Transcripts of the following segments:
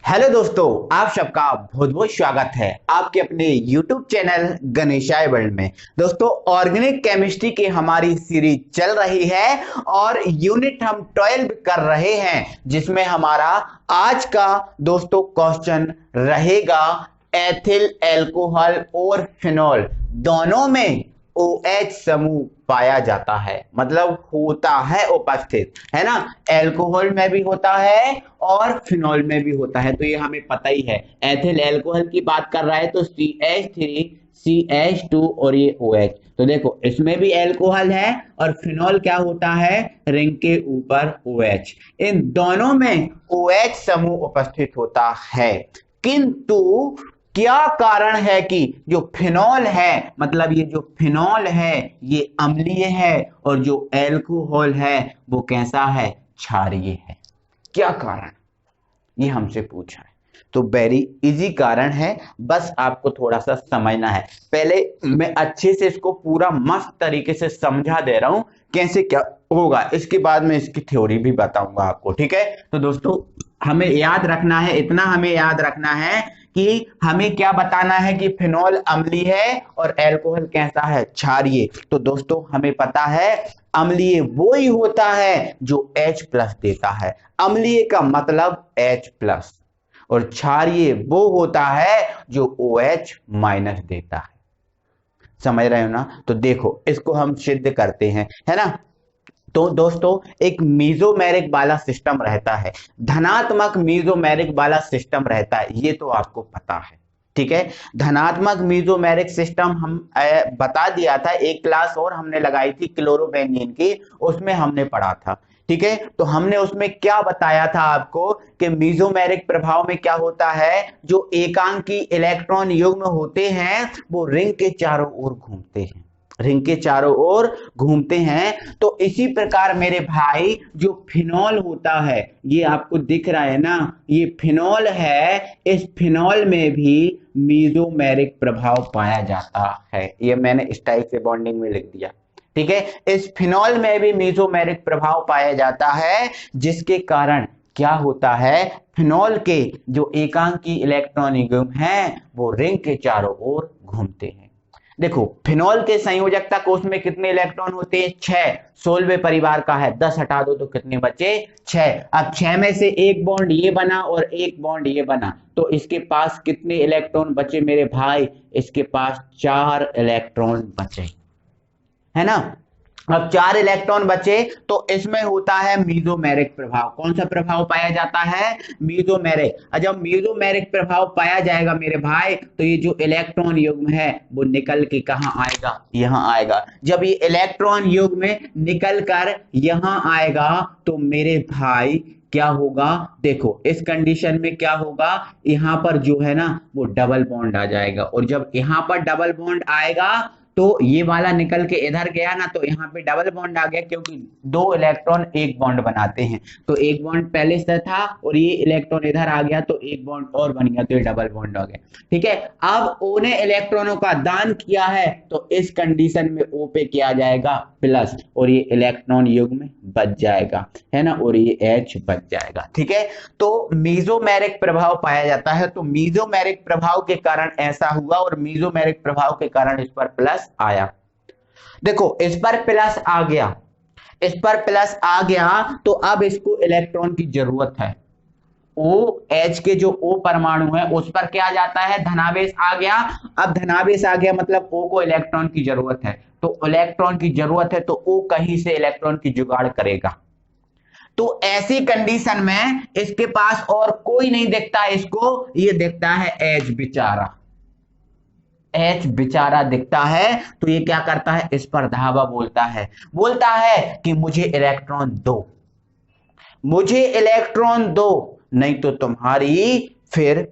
Hello दोस्तों, आप सबका बहुत बहुत स्वागत है आपके अपने YouTube चैनल गणेशाय वर्ल्ड में। दोस्तों, ऑर्गेनिक केमिस्ट्री की हमारी सीरीज चल रही है और यूनिट हम 12 कर रहे हैं, जिसमें हमारा आज का दोस्तों क्वेश्चन रहेगा एथिल अल्कोहल और फिनॉल दोनों में OH समूह पाया जाता है, मतलब होता है उपस्थित, है ना। अल्कोहल में भी होता है और फिनॉल में भी होता है, तो ये हमें पता ही है। एथिल अल्कोहल की बात कर रहा है तो CH3 CH2 और ये OH, तो देखो इसमें भी अल्कोहल है और फिनॉल क्या होता है, रिंग के ऊपर OH। इन दोनों में OH समूह उपस्थित होता है, किंतु क्या कारण है कि जो फिनॉल है, मतलब ये जो फिनॉल है ये अम्लीय है और जो अल्कोहल है वो कैसा है, क्षारीय है। क्या कारण, ये हमसे पूछा है। तो वेरी इजी कारण है, बस आपको थोड़ा सा समझना है। पहले मैं अच्छे से इसको पूरा मस्त तरीके से समझा दे रहा हूं कैसे क्या होगा, इसके बाद में इसकी थ्योरी भी बताऊंगा आपको, ठीक है। तो दोस्तों, हमें याद रखना है, इतना हमें याद रखना है कि हमें क्या बताना है कि फिनॉल अम्लीय है और अल्कोहल कैसा है, क्षारीय। तो दोस्तों, हमें पता है अम्लीय वो ही होता है जो H+ देता है। अम्लीय का मतलब H+ और क्षारीय वो होता है जो OH- देता है। समझ रहे हो ना। तो देखो इसको हम सिद्ध करते हैं, है ना। तो दोस्तों, एक मीजोमेरिक वाला सिस्टम रहता है, धनात्मक मीजोमेरिक वाला सिस्टम रहता है, ये तो आपको पता है, ठीक है। धनात्मक मीजोमेरिक सिस्टम हम बता दिया था, एक क्लास और हमने लगाई थी क्लोरोबेंजीन की, उसमें हमने पढ़ा था, ठीक है। तो हमने उसमें क्या बताया था आपको कि मीजोमेरिक प्रभाव में क्या होता है, जो एकांकी इलेक्ट्रॉन युग्म होते हैं वो रिंग के चारों ओर घूमते हैं, रिंग के चारों ओर घूमते हैं। तो इसी प्रकार मेरे भाई जो फिनॉल होता है, ये आपको दिख रहा है ना, ये फिनॉल है, इस फिनॉल में भी मीजोमेरिक प्रभाव पाया जाता है। ये मैंने इस टाइप से बॉन्डिंग में लिख दिया, ठीक है। इस फिनॉल में भी मीजोमेरिक प्रभाव पाया जाता है, जिसके कारण क्या होता है, फिनॉल के जो एकांकी इलेक्ट्रॉन युग्म हैं वो रिंग के चारों ओर घूमते हैं। देखो, फिनॉल के संयोजकता कोष में कितने इलेक्ट्रॉन होते हैं, 6। 16वें परिवार का है, 10 हटा दो तो कितने बचे, 6। अब 6 में से एक बॉन्ड ये बना और एक बॉन्ड ये बना, तो इसके पास कितने इलेक्ट्रॉन बचे मेरे भाई, इसके पास 4 इलेक्ट्रॉन बचे, है ना। अब 4 इलेक्ट्रॉन बचे तो इसमें होता है मीजोमेरिक प्रभाव। कौन सा प्रभाव पाया जाता है, मीजोमेरिक। और जब मीजोमेरिक प्रभाव पाया जाएगा मेरे भाई, तो ये जो इलेक्ट्रॉन युग्म है वो निकल के कहां आएगा, यहां आएगा। जब ये इलेक्ट्रॉन युग्म निकल कर यहां आएगा तो मेरे भाई क्या होगा, देखो इस कंडीशन में क्या होगा, यहां पर जो है ना वो डबल बॉन्ड आ जाएगा, और जब यहां पर डबल बॉन्ड आएगा तो ये वाला निकल के इधर गया ना, तो यहाँ पे डबल बॉन्ड आ गया, क्योंकि 2 इलेक्ट्रॉन एक बॉन्ड बनाते हैं, तो एक बॉन्ड पहले से था और ये इलेक्ट्रॉन इधर आ गया तो एक बॉन्ड और बन गया, तो ये डबल बॉन्ड हो गया, ठीक है। अब O ने इलेक्ट्रॉनों का दान किया है, तो इस कंडीशन में O पे किया जाएगा प्लस, और ये इलेक्ट्रॉन युग्म बच जाएगा, है ना, और ये H बच जाएगा, ठीक है। तो मीजोमेरिक प्रभाव पाया जाता है, तो मीजोमेरिक प्रभाव के कारण ऐसा हुआ और मीजोमेरिक प्रभाव के कारण इस पर प्लस आया। देखो इस पर प्लस आ गया, इस पर प्लस आ गया, तो अब इसको इलेक्ट्रॉन की जरूरत है। OH के जो O परमाणु है उस पर क्या जाता है, धनावेश आ गया। अब धनावेश आ गया मतलब O को इलेक्ट्रॉन की जरूरत है, तो इलेक्ट्रॉन की जरूरत है तो O कहीं से इलेक्ट्रॉन की जुगाड़ करेगा। तो ऐसी कंडीशन में इसके पास और कोई नहीं दिखता, इसको ये दिखता है H बेचारा, H बेचारा दिखता है, तो ये क्या करता है, इस पर धावा बोलता है, बोलता है कि मुझे इलेक्ट्रॉन दो, मुझे इलेक्ट्रॉन दो, नहीं तो तुम्हारी फिर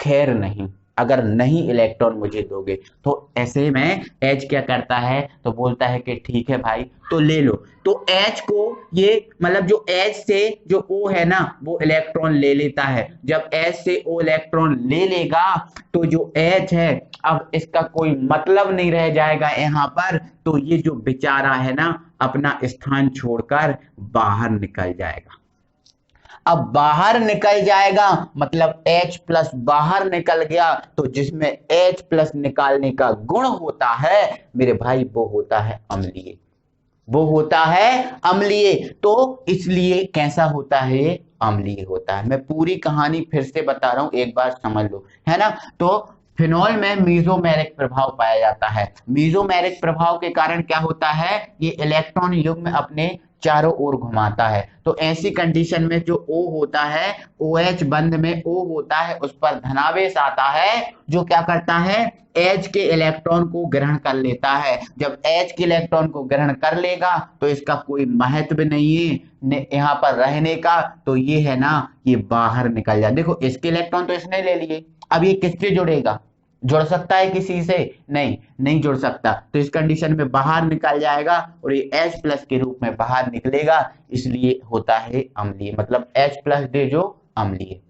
खैर नहीं, अगर नहीं इलेक्ट्रॉन मुझे दोगे। तो ऐसे में H क्या करता है, तो बोलता है कि ठीक है भाई तो ले लो। तो H को ये मतलब जो H से जो O है ना वो इलेक्ट्रॉन ले लेता है, जब H से O इलेक्ट्रॉन ले लेगा तो जो H है अब इसका कोई मतलब नहीं रह जाएगा यहाँ पर, तो ये जो बेचारा है ना अपना स्थान छोड़कर बाहर निकल जाएगा। अब बाहर निकल जाएगा मतलब H प्लस बाहर निकल गया, तो जिसमें H प्लस निकालने का गुण होता है मेरे भाई वो होता है अम्लीय, वो होता है अम्लीय। तो इसलिए कैसा होता है, अम्लीय होता है। मैं पूरी कहानी फिर से बता रहा हूं, एक बार समझ लो, है ना। तो फिनॉल में मीजोमेरिक प्रभाव पाया जाता है। मीजोमेरिक प्रभाव के कारण क्या होता है, ये इलेक्ट्रॉन युग्म अपने चारों ओर घुमाता है। तो ऐसी कंडीशन में जो O होता है, OH बंध में O होता है, उस पर धनावेश आता है जो क्या करता है, H के इलेक्ट्रॉन को ग्रहण कर लेता है। जब H के इलेक्ट्रॉन को ग्रहण कर लेगा तो इसका कोई महत्व नहीं है यहाँ पर रहने का, तो ये है ना, ये बाहर निकल जाए। देखो इसके इलेक्ट्रॉन तो इसने ले लिए, अब ये किससे जुड़ेगा, जुड़ सकता है किसी से, नहीं जुड़ सकता। तो इस कंडीशन में बाहर निकल जाएगा और ये H प्लस के रूप में बाहर निकलेगा, इसलिए होता है अम्लीय, मतलब H प्लस डे जो अम्लीय।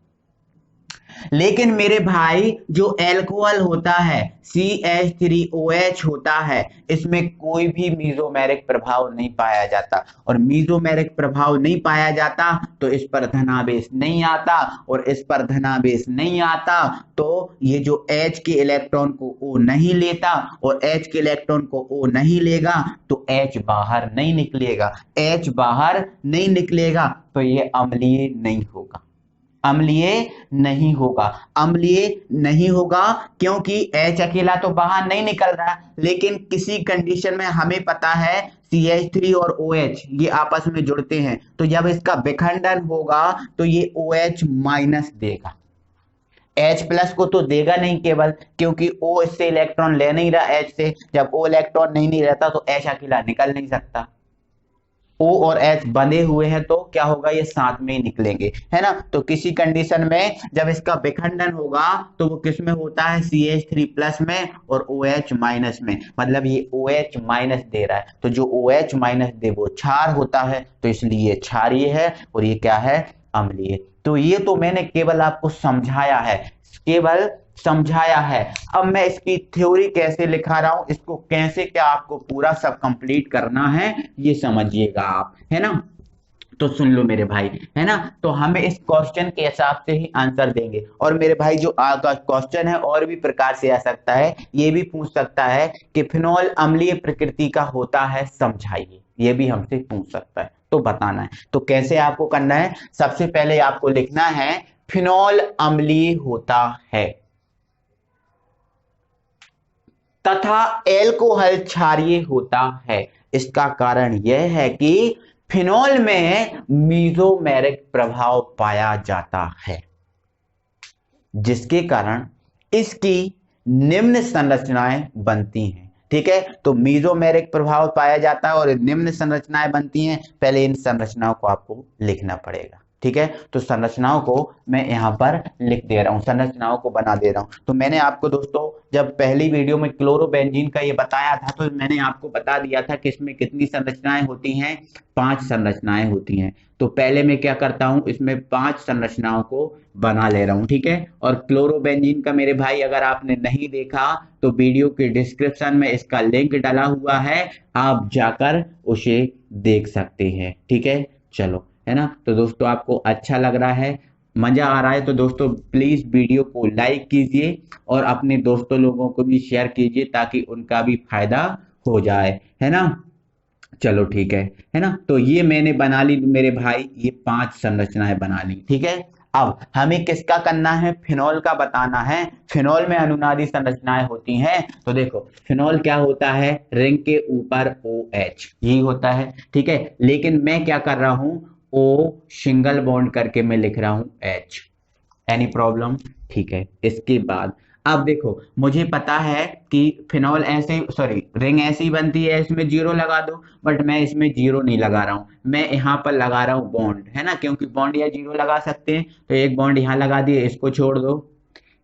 लेकिन मेरे भाई जो एल्कोहल होता है CH3OH होता है, इसमें कोई भी मीजोमेरिक प्रभाव नहीं पाया जाता, और मीजोमेरिक प्रभाव नहीं पाया जाता तो इस पर धनावेश नहीं आता, और इस पर धनावेश नहीं आता तो ये जो H के इलेक्ट्रॉन को O नहीं लेता, और H के इलेक्ट्रॉन को O नहीं लेगा तो H बाहर नहीं निकलेगा, H बाहर नहीं निकलेगा तो ये अम्लीय नहीं होगा, अम्लीय नहीं होगा, अम्लीय नहीं होगा क्योंकि H अकेला तो बाहर नहीं निकल रहा। लेकिन किसी कंडीशन में हमें पता है CH3 और OH ये आपस में जुड़ते हैं, तो जब इसका विखंडन होगा तो ये OH माइनस देगा, H प्लस को तो देगा नहीं केवल, क्योंकि O इससे इलेक्ट्रॉन ले नहीं रहा H से, जब O इलेक्ट्रॉन नहीं रहता तो H अकेला निकल नहीं सकता। O और H बंधे हुए हैं तो क्या होगा, ये साथ में ही निकलेंगे, है ना। तो किसी कंडीशन में जब इसका विखंडन होगा तो वो किस में होता है, CH3 प्लस में और OH माइनस में, मतलब ये OH माइनस दे रहा है, तो जो OH माइनस दे वो क्षार होता है, तो इसलिए क्षारीय है और ये क्या है, अम्लीय। तो ये तो मैंने केवल आपको समझाया है, केवल समझाया है। अब मैं इसकी थ्योरी कैसे लिखा रहा हूं, इसको कैसे क्या आपको पूरा सब कंप्लीट करना है ये समझिएगा आप, है ना। तो सुन लो मेरे भाई, है ना। तो हमें इस क्वेश्चन के हिसाब से ही आंसर देंगे, और मेरे भाई जो आगे क्वेश्चन है और भी प्रकार से आ सकता है, ये भी पूछ सकता है कि फिनॉल अम्लीय प्रकृति का होता है, समझाइए, ये भी हमसे पूछ सकता है, तो बताना है। तो कैसे आपको करना है, सबसे पहले आपको लिखना है फिनॉल अम्लीय होता है तथा एल्कोहल क्षारीय होता है। इसका कारण यह है कि फिनॉल में मीजोमेरिक प्रभाव पाया जाता है, जिसके कारण इसकी निम्न संरचनाएं बनती हैं, ठीक है। तो मीजोमेरिक प्रभाव पाया जाता है और निम्न संरचनाएं बनती हैं, पहले इन संरचनाओं को आपको लिखना पड़ेगा, ठीक है। तो संरचनाओं को मैं यहाँ पर लिख दे रहा हूँ, संरचनाओं को बना दे रहा हूँ। तो मैंने आपको दोस्तों जब पहली वीडियो में क्लोरोबेंजीन का ये बताया था, तो मैंने आपको बता दिया था कि इसमें कितनी संरचनाएं होती हैं, 5 संरचनाएं होती हैं। तो पहले मैं क्या करता हूँ, इसमें 5 संरचनाओं को बना ले रहा हूँ, ठीक है। और क्लोरोबेंजीन का मेरे भाई अगर आपने नहीं देखा तो वीडियो के डिस्क्रिप्शन में इसका लिंक डाला हुआ है, आप जाकर उसे देख सकते हैं, ठीक है। चलो, है ना। तो दोस्तों आपको अच्छा लग रहा है, मजा आ रहा है, तो दोस्तों प्लीज वीडियो को लाइक कीजिए और अपने दोस्तों लोगों को भी शेयर कीजिए ताकि उनका भी फायदा हो जाए, है ना। चलो ठीक है ना। तो ये मैंने बना ली मेरे भाई, ये 5 संरचनाएं बना ली, ठीक है। अब हमें किसका करना है, फिनॉल का बताना है। फिनॉल में अनुनादी संरचनाएं होती हैं, तो देखो फिनॉल क्या होता है, रिंग के ऊपर OH यही होता है, ठीक है। लेकिन मैं क्या कर रहा हूं, O सिंगल बॉन्ड करके मैं लिख रहा हूं H, एनी प्रॉब्लम, ठीक है। इसके बाद अब देखो मुझे पता है कि फिनॉल ऐसे, सॉरी रिंग ऐसी बनती है, इसमें 0 लगा दो, बट मैं इसमें 0 नहीं लगा रहा हूं, मैं यहाँ पर लगा रहा हूं बॉन्ड, है ना, क्योंकि बॉन्ड या 0 लगा सकते हैं। तो एक बॉन्ड यहाँ लगा दिए, इसको छोड़ दो,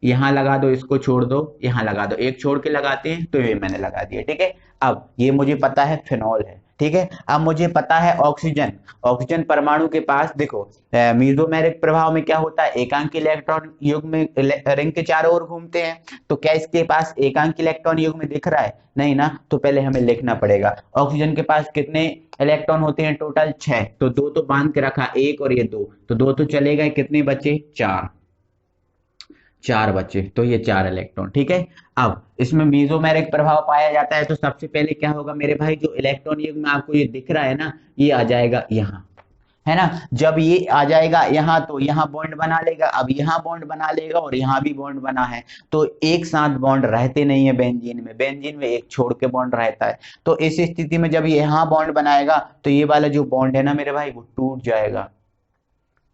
यहाँ लगा दो, इसको छोड़ दो, यहाँ लगा दो, एक छोड़ के लगाते हैं, तो ये मैंने लगा दिया, ठीक है। अब ये मुझे पता है फिनॉल है, ठीक है। अब मुझे पता है ऑक्सीजन, ऑक्सीजन परमाणु के पास देखो मेसोमेरिक प्रभाव में क्या होता है, एकांकी इलेक्ट्रॉन युग्म रिंग के चारों ओर घूमते हैं। तो क्या इसके पास एकांकी इलेक्ट्रॉन युग्म दिख रहा है? नहीं ना, तो पहले हमें लिखना पड़ेगा ऑक्सीजन के पास कितने इलेक्ट्रॉन होते हैं टोटल 6, तो 2 तो बांध के रखा, 1 और ये 2, तो 2 तो चले गए, कितने बचे? 4, 4 बचे, तो ये 4 इलेक्ट्रॉन। ठीक है। अब इसमें मेसोमेरिक प्रभाव पाया जाता है, तो सबसे पहले क्या होगा मेरे भाई, जो इलेक्ट्रॉन युग्म आपको ये दिख रहा है ना, ये आ जाएगा यहाँ, है ना। जब ये आ जाएगा यहाँ तो यहाँ बॉन्ड बना लेगा, अब यहाँ बॉन्ड बना लेगा और यहाँ भी बॉन्ड बना है, तो एक साथ बॉन्ड रहते नहीं है बेंजीन में, बेंजीन में एक छोड़ के बॉन्ड रहता है। तो इस स्थिति में जब यहाँ बॉन्ड बनाएगा तो ये वाला जो बॉन्ड है ना मेरे भाई, वो टूट जाएगा,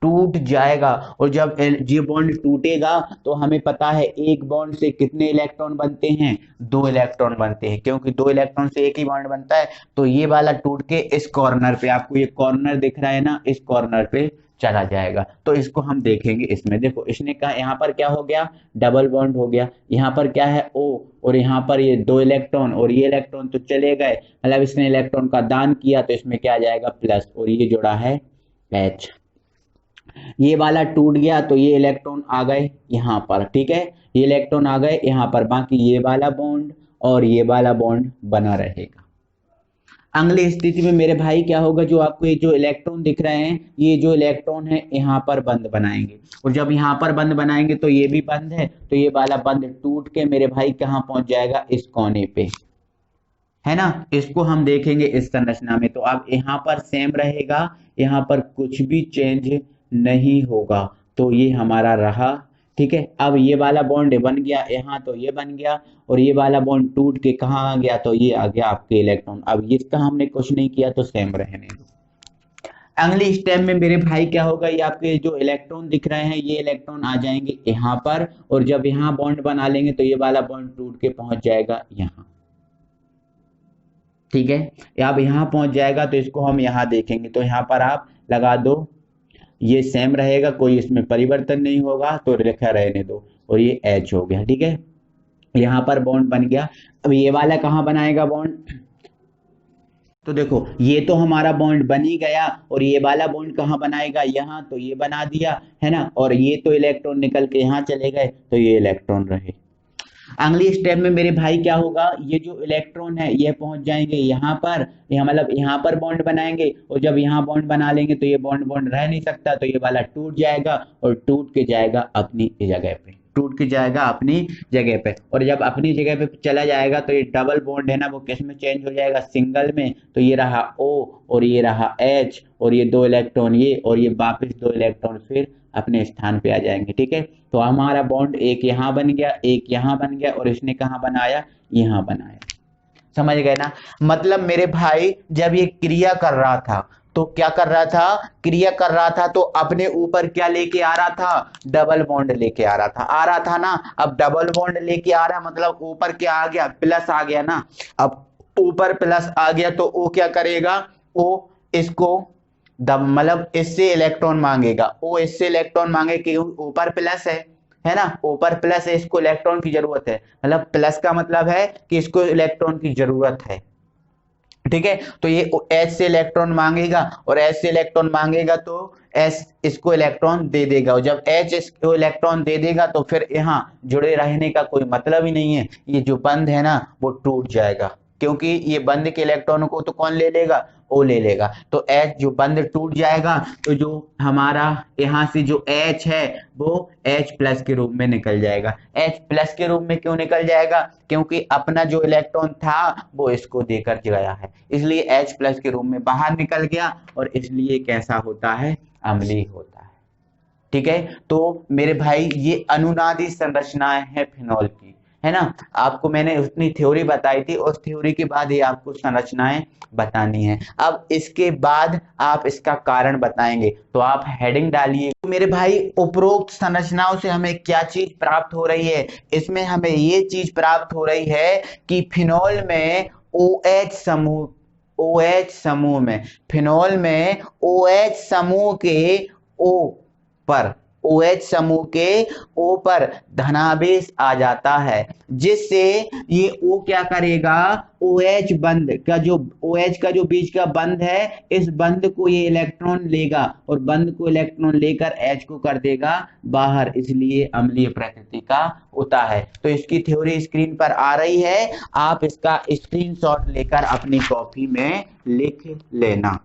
टूट जाएगा। और जब ये बॉन्ड टूटेगा तो हमें पता है एक बॉन्ड से कितने इलेक्ट्रॉन बनते हैं, 2 इलेक्ट्रॉन बनते हैं, क्योंकि 2 इलेक्ट्रॉन से एक ही बॉन्ड बनता है। तो ये वाला टूट के इस कॉर्नर पे, आपको ये कॉर्नर दिख रहा है ना, इस कॉर्नर पे चला जाएगा। तो इसको हम देखेंगे इसमें, देखो इसने कहा यहाँ पर क्या हो गया, डबल बॉन्ड हो गया, यहाँ पर क्या है O, और यहाँ पर ये 2 इलेक्ट्रॉन और ये इलेक्ट्रॉन तो चले गए, मतलब इसने इलेक्ट्रॉन का दान किया, तो इसमें क्या आ जाएगा प्लस, और ये जुड़ा है H। ये वाला टूट गया तो ये इलेक्ट्रॉन आ गए यहाँ पर, ठीक है, ये इलेक्ट्रॉन आ गए यहाँ पर, बाकी ये वाला बॉन्ड और ये वाला बॉन्ड बना रहेगा। अगली स्थिति में मेरे भाई क्या होगा, जो आपको ये जो इलेक्ट्रॉन दिख रहे हैं, ये जो इलेक्ट्रॉन है यहाँ पर बंद बनाएंगे, और जब यहाँ पर बंद बनाएंगे तो ये भी बंद है, तो ये वाला बंद टूट के मेरे भाई कहाँ पहुंच जाएगा, इस कोने पे, है ना। इसको हम देखेंगे इस संरचना में, तो अब यहाँ पर सेम रहेगा, यहाँ पर कुछ भी चेंज नहीं होगा, तो ये हमारा रहा। ठीक है। अब ये वाला बॉन्ड बन गया यहाँ, तो ये बन गया, और ये वाला बॉन्ड टूट के कहाँ आ गया, तो ये आ गया आपके इलेक्ट्रॉन। अब इसका हमने कुछ नहीं किया तो सेम रहने दो। अगली स्टेप में मेरे भाई क्या होगा, ये आपके जो इलेक्ट्रॉन दिख रहे हैं, ये इलेक्ट्रॉन आ जाएंगे यहाँ पर, और जब यहाँ बॉन्ड बना लेंगे तो ये वाला बॉन्ड टूट के पहुंच जाएगा यहाँ। ठीक है। अब यहाँ पहुंच जाएगा तो इसको हम यहाँ देखेंगे, तो यहाँ पर आप लगा दो, ये सेम रहेगा, कोई इसमें परिवर्तन नहीं होगा, तो लिखा रहने दो, और ये H हो गया। ठीक है। यहाँ पर बॉन्ड बन गया। अब ये वाला कहाँ बनाएगा बॉन्ड, तो देखो ये तो हमारा बॉन्ड बन ही गया, और ये वाला बॉन्ड कहाँ बनाएगा, यहाँ, तो ये बना दिया, है ना। और ये तो इलेक्ट्रॉन निकल के यहाँ चले गए, तो ये इलेक्ट्रॉन रहे। अगली स्टेप में मेरे भाई क्या होगा, ये जो इलेक्ट्रॉन है ये पहुंच जाएंगे यहाँ पर, यहाँ मतलब यहाँ पर बॉन्ड बनाएंगे, और जब यहाँ बॉन्ड बना लेंगे तो ये बॉन्ड बॉन्ड रह नहीं सकता, तो ये वाला टूट जाएगा और टूट के जाएगा अपनी जगह पे, टूट के जाएगा अपनी जगह पे। और जब अपनी जगह पे चला जाएगा तो ये डबल बॉन्ड है ना, वो किस में चेंज हो जाएगा, सिंगल में। तो ये रहा O और ये रहा H, और ये 2 इलेक्ट्रॉन ये, और ये वापस 2 इलेक्ट्रॉन फिर अपने स्थान पे आ जाएंगे। ठीक है। तो हमारा बॉन्ड एक यहाँ बन गया, एक यहाँ बन गया, और इसने कहाँ बनाया, यहाँ बनाया। समझ गए ना। मतलब मेरे भाई जब ये क्रिया कर रहा था तो क्या कर रहा था, क्रिया कर रहा था, तो अपने ऊपर क्या लेके आ रहा था, डबल बॉन्ड लेके आ रहा था ना। अब डबल बॉन्ड लेके आ रहा मतलब ऊपर क्या आ गया, प्लस आ गया ना। अब ऊपर प्लस आ गया तो वो क्या करेगा, वो इसको मतलब इससे इलेक्ट्रॉन मांगेगा, वो इससे इलेक्ट्रॉन मांगे कि ऊपर प्लस है ना, ऊपर प्लस है, इसको इलेक्ट्रॉन की जरूरत है, मतलब प्लस का मतलब है कि इसको इलेक्ट्रॉन की जरूरत है। ठीक है। तो ये H से इलेक्ट्रॉन मांगेगा, और H से इलेक्ट्रॉन मांगेगा तो S इसको इलेक्ट्रॉन दे देगा, और जब H इसको इलेक्ट्रॉन दे देगा तो फिर यहाँ जुड़े रहने का कोई मतलब ही नहीं है, ये जो बंद है ना वो टूट जाएगा, क्योंकि ये बंद के इलेक्ट्रॉन को तो कौन ले लेगा, O ले लेगा। तो H जो बंद टूट जाएगा, तो जो हमारा यहाँ से जो H है वो H प्लस के रूप में निकल जाएगा। H प्लस के रूप में क्यों निकल जाएगा, क्योंकि अपना जो इलेक्ट्रॉन था वो इसको देकर गया है, इसलिए H प्लस के रूप में बाहर निकल गया, और इसलिए कैसा होता है, अम्लीय होता है। ठीक है। तो मेरे भाई ये अनुनादी संरचनाएं हैं फिनॉल की, है ना। आपको मैंने उतनी थ्योरी बताई थी, उस थ्योरी के बाद ही आपको संरचनाएं बतानी है। अब इसके बाद आप इसका कारण बताएंगे, तो आप हेडिंग डालिए। तो मेरे भाई उपरोक्त संरचनाओं से हमें क्या चीज प्राप्त हो रही है, इसमें हमें ये चीज प्राप्त हो रही है कि फिनॉल में OH समूह, OH समूह में, फिनॉल में OH समूह के O पर, OH समूह के O पर धनावेश आ जाता है, जिससे ये O क्या करेगा, OH बंध का जो OH का जो बीच का बंध है, इस बंध को ये इलेक्ट्रॉन लेगा और बंध को इलेक्ट्रॉन लेकर H को कर देगा बाहर, इसलिए अम्लीय प्रकृति का होता है। तो इसकी थ्योरी स्क्रीन पर आ रही है, आप इसका स्क्रीनशॉट लेकर अपनी कॉपी में लिख लेना।